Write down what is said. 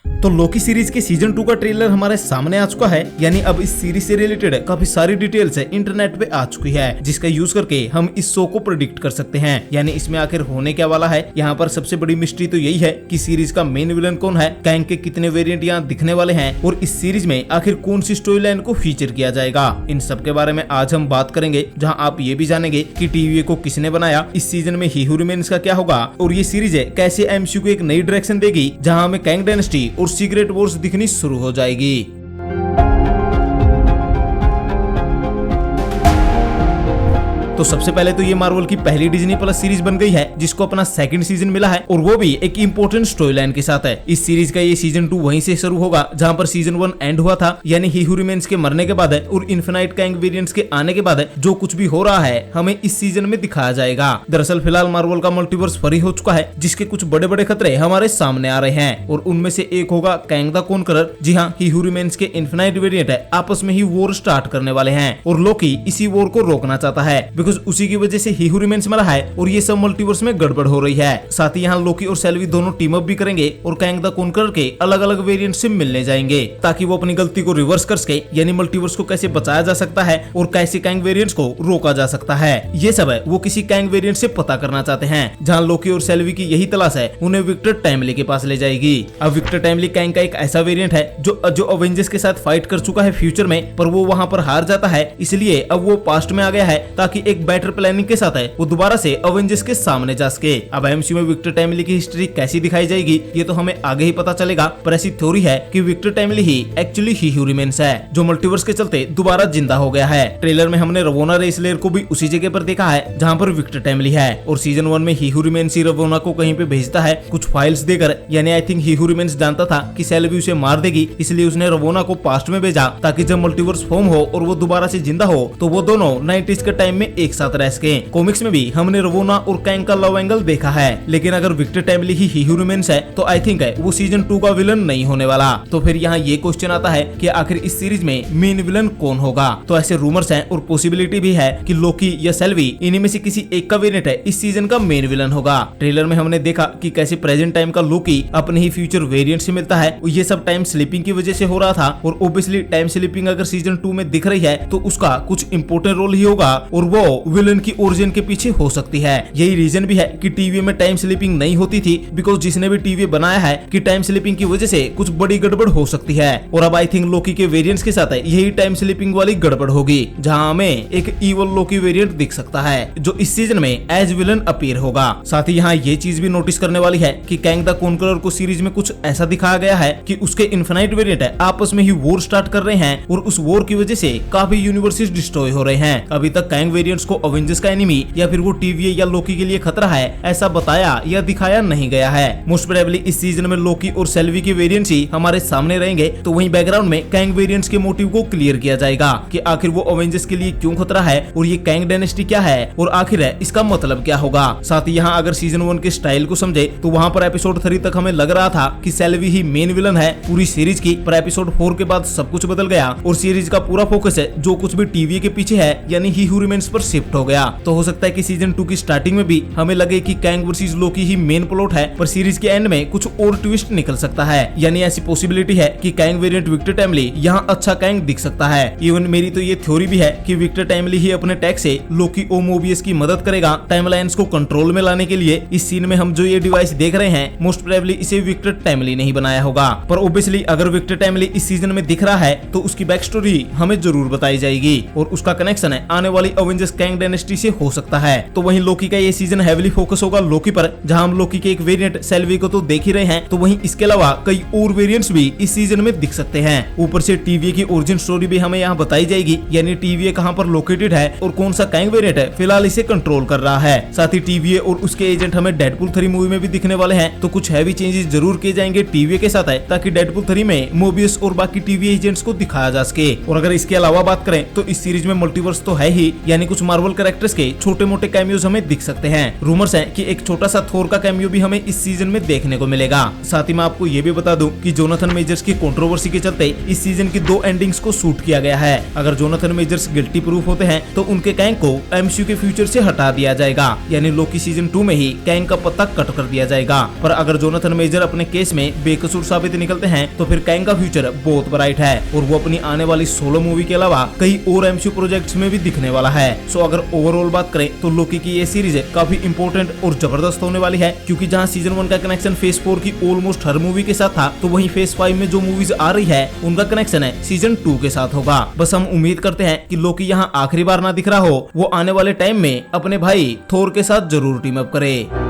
तो Loki series के season 2 का ट्रेलर हमारे सामने आ चुका है। यानी अब इस सीरीज से रिलेटेड काफी सारी डिटेल्स इंटरनेट पे आ चुकी है, जिसका यूज करके हम इस शो को प्रेडिक्ट कर सकते हैं। यानी इसमें आखिर होने क्या वाला है। यहाँ पर सबसे बड़ी मिस्ट्री तो यही है कि सीरीज का मेन विलन कौन है, कैंग के कितने वेरिएंट यहाँ दिखने वाले हैं और इस सीरीज में आखिर कौन सी स्टोरी लाइन को फीचर किया जाएगा। इन सब के बारे में आज हम बात करेंगे, जहाँ आप ये भी जानेंगे कि टीवीए को किसने बनाया, इस सीजन में ही हू रिमेन्स का क्या होगा और ये सीरीज कैसे एमसीयू को एक नई डायरेक्शन देगी, जहाँ हमें कैंग डायनेस्टी और सीक्रेट वॉर्स दिखनी शुरू हो जाएगी। तो सबसे पहले तो ये मार्वल की पहली डिज्नी प्लस सीरीज बन गई है, जिसको अपना सेकंड सीजन मिला है और वो भी एक इंपॉर्टेंट स्टोरी लाइन के साथ है। इस सीरीज का ये सीजन 2 वहीं से शुरू होगा जहां पर सीजन 1 एंड हुआ था। यानी ही हू रिमेन्स के मरने के बाद और इन्फिनाइट कैंग वेरिएंट्स के आने के बाद जो कुछ भी हो रहा है हमें इस सीजन में दिखाया जाएगा। दरअसल फिलहाल मार्वल का मल्टीवर्स फ्री हो चुका है, जिसके कुछ बड़े बड़े खतरे हमारे सामने आ रहे हैं और उनमें से एक होगा कैंग द कॉन्करर। जी हाँ, ही हू रिमेन्स के इन्फिनाइट वेरिएंट है आपस में ही वॉर स्टार्ट करने वाले हैं और लोकी इसी वॉर को रोकना चाहता है, बिकॉज उसी की वजह से ही हू रिमेन्स मरा है और ये सब मल्टीवर्स में गड़बड़ हो रही है। साथ ही यहाँ लोकी और सेल्वी दोनों टीम अप भी करेंगे और कैंग द कॉन्करर के अलग अलग वेरिएंट से मिलने जाएंगे, ताकि वो अपनी गलती को रिवर्स कर सके। यानी मल्टीवर्स को कैसे बचाया जा सकता है और कैसे कैंग वेरिएंट्स को रोका जा सकता है, ये सब है वो किसी कैंग वेरिएंट से पता करना चाहते हैं। जहाँ लोकी और सेल्वी की यही तलाश है, उन्हें विक्टर टाइमली के पास ले जाएगी। अब विक्टर टाइमली कैंग का एक ऐसा वेरिएंट है जो अवेंजर्स के साथ फाइट कर चुका है फ्यूचर में, पर वो वहाँ पर हार जाता है, इसलिए अब वो पास्ट में आ गया है ताकि एक बेटर प्लानिंग के साथ वो दोबारा से अवेंजर्स के सामने जा सके। अब एमसीयू में विक्टर टाइमली की हिस्ट्री कैसी दिखाई जाएगी ये तो हमें आगे ही पता चलेगा, पर ऐसी थ्योरी है कि विक्टर टाइमली ही एक्चुअली ही हू रिमेन्स है, जो मल्टीवर्स के चलते दोबारा जिंदा हो गया है। ट्रेलर में हमने रवोना रेसलेयर को भी उसी जगह पर देखा है जहाँ पर विक्टर टाइमली है और सीजन 1 में ही हू रिमेन्स ही रवोना को कहीं पे भेजता है कुछ फाइल्स देकर। यानी I think he who remains जानता था कि सेल्वी उसे मार देगी, इसलिए उसने रवोना को पास्ट में भेजा ताकि जब मल्टीवर्स फॉर्म हो और वो दोबारा से जिंदा हो तो वो दोनों 90s के टाइम में एक साथ रह सके। कॉमिक्स में भी हमने रवोना और कैंग का लव एंगल देखा है, लेकिन अगर Victor Timely he who remains है तो आई थिंक है वो सीजन 2 का विलन नहीं होने वाला। तो फिर यहाँ ये क्वेश्चन आता है कि आखिर इस सीरीज में मेन विलन कौन होगा। तो ऐसे रूमर्स हैं और पॉसिबिलिटी भी है कि लोकी या सेल्वी इन्हीं में से किसी एक का वेरिएंट है इस सीजन का मेन विलन होगा। ट्रेलर में हमने देखा कि कैसे प्रेजेंट टाइम का लोकी अपने ही फ्यूचर वेरिएंट से मिलता है, ये सब टाइम स्लीपिंग की वजह से हो रहा था और ओब्वियसली टाइम स्लीपिंग अगर सीजन 2 में दिख रही है तो उसका कुछ इंपोर्टेंट रोल ही होगा और वो विलन की ओरिजिन के पीछे हो सकती है। यही रीजन भी है कि टीवी में टाइम स्लीपिंग नहीं होती थी, बिकॉज जिसने भी टीवी बनाया है कि टाइम स्लीपिंग की वजह से कुछ बड़ी गड़बड़ हो सकती है और अब आई थिंक लोकी के वेरिएंट्स के साथ यही टाइम स्लीपिंग वाली गड़बड़ होगी, जहां हमें एक इवल लोकी वेरिएंट दिख सकता है जो इस सीजन में एज विलन अपीयर होगा। साथ ही यहाँ ये चीज भी नोटिस करने वाली है कि कैंग द कॉन्करर को सीरीज में कुछ ऐसा दिखाया गया है कि उसके इन्फिनाइट वेरिएंट है आपस में ही वॉर स्टार्ट कर रहे हैं और उस वॉर की वजह से काफी यूनिवर्सेस डिस्ट्रॉय हो रहे हैं। अभी तक कैंग वेरिएंट्स को अवेंजर्स का एनिमी या फिर वो टीवी या लोकी के लिए खतरा है ऐसा बताया या दिखाया नहीं गया है। मोस्ट प्रोबेबली इस सीजन में लोकी और सेल्वी के वेरिएंट्स ही हमारे सामने रहेंगे, तो वहीं बैकग्राउंड में कैंग वेरिएंट्स के मोटिव को क्लियर किया जाएगा कि आखिर वो अवेंजर्स के लिए क्यों खतरा है और ये कैंग डायनेस्टी क्या है और आखिर है इसका मतलब क्या होगा। साथ ही यहाँ अगर सीजन 1 के स्टाइल को समझे तो वहाँ पर एपिसोड 3 तक हमें लग रहा था कि सेल्वी ही मेन विलन है पूरी सीरीज की, पर एपिसोड 4 के बाद सब कुछ बदल गया और सीरीज का पूरा फोकस है जो कुछ भी टीवी के पीछे है यानी ही हू रिमेन्स पर शिफ्ट हो गया। तो हो सकता है कि सीजन 2 की स्टार्टिंग में भी हमें लगे कि कैंग वर्सेस लोकी ही मेन प्लॉट है, पर सीरीज के एंड में कुछ और ट्विस्ट निकल सकता है। यानी ऐसी पॉसिबिलिटी है कि कैंग वेरिएंट विक्टर टाइमली यहाँ अच्छा कैंग दिख सकता है। इवन मेरी तो ये थ्योरी भी है कि विक्टर टाइमली ही अपने टैग से लोकी और मोबियस की मदद करेगा टाइमलाइंस को कंट्रोल में लाने के लिए। इस सीन में हम जो ये डिवाइस देख रहे हैं मोस्ट प्रोबेबली इसे विक्टर टाइमली नहीं बनाया होगा, पर ऑब्वियसली अगर विक्टर टाइमली इस सीजन में दिख रहा है तो उसकी बैक स्टोरी हमें जरूर बताई जाएगी और उसका कनेक्शन है आने वाली अवेंजर्स कैंग डायनेस्टी से हो सकता है। तो वहीं लोकी का ये सीजन हेवीली फोकस होगा लोकी पर, जहां हम लोकी के एक वेरिएंट सेल्वी को तो देख ही रहे हैं, तो वहीं इसके अलावा कई और वेरिएंट्स भी इस सीजन में दिख सकते हैं। ऊपर से टीवीए की ओरिजिन स्टोरी भी हमें यहाँ बताई जाएगी, यानी टीवीए कहां पर लोकेटेड है और कौन सा कैंग वेरिएंट है फिलहाल इसे कंट्रोल कर रहा है। साथ ही टीवीए और उसके एजेंट हमें डेडपूल 3 मूवी में भी दिखने वाले हैं, तो कुछ हैवी चेंजेस जरूर किए जाएंगे टीवीए के साथ है, ताकि डेडपूल 3 में मोबियस और बाकी टीवीए एजेंट्स को दिखाया जा सके। और अगर इसके अलावा बात करें तो इस सीरीज में मल्टीवर्स तो है ही, यानी कुछ मार्वल कैरेक्टर्स के छोटे मोटे कैमियोज हमें दिख सकते हैं। रूमर्स है कि एक छोटा सा थोर का कैमियो भी हमें इस सीजन में देखने को मिलेगा। साथ ही मैं आपको ये भी बता दूं कि जोनाथन मेजर्स की कंट्रोवर्सी के चलते इस सीजन की 2 एंडिंग्स को शूट किया गया है। अगर जोनाथन मेजर्स गिल्टी प्रूफ होते हैं तो उनके कैंग को एमसीयू के फ्यूचर से हटा दिया जाएगा, यानी लोकी सीजन 2 में ही कैंग का पत्ता कट कर दिया जाएगा। पर अगर जोनाथन मेजर अपने केस में बेकसूर साबित निकलते हैं तो फिर कैंग का फ्यूचर बहुत ब्राइट है और वो अपनी आने वाली सोलो मूवी के अलावा कई और एमसीयू प्रोजेक्ट्स में भी दिखने वाला है। सो अगर ओवरऑल बात करें तो लोकी की ये सीरीज काफी इंपॉर्टेंट और जबरदस्त होने वाली है, क्योंकि जहां सीजन 1 का कनेक्शन फेज 4 की ऑलमोस्ट हर मूवी के साथ था, तो वहीं फेज 5 में जो मूवीज आ रही है उनका कनेक्शन है सीजन 2 के साथ होगा। बस हम उम्मीद करते हैं कि लोकी यहाँ आखिरी बार ना दिख रहा हो, वो आने वाले टाइम में अपने भाई थोर के साथ जरूर टीम अप करे।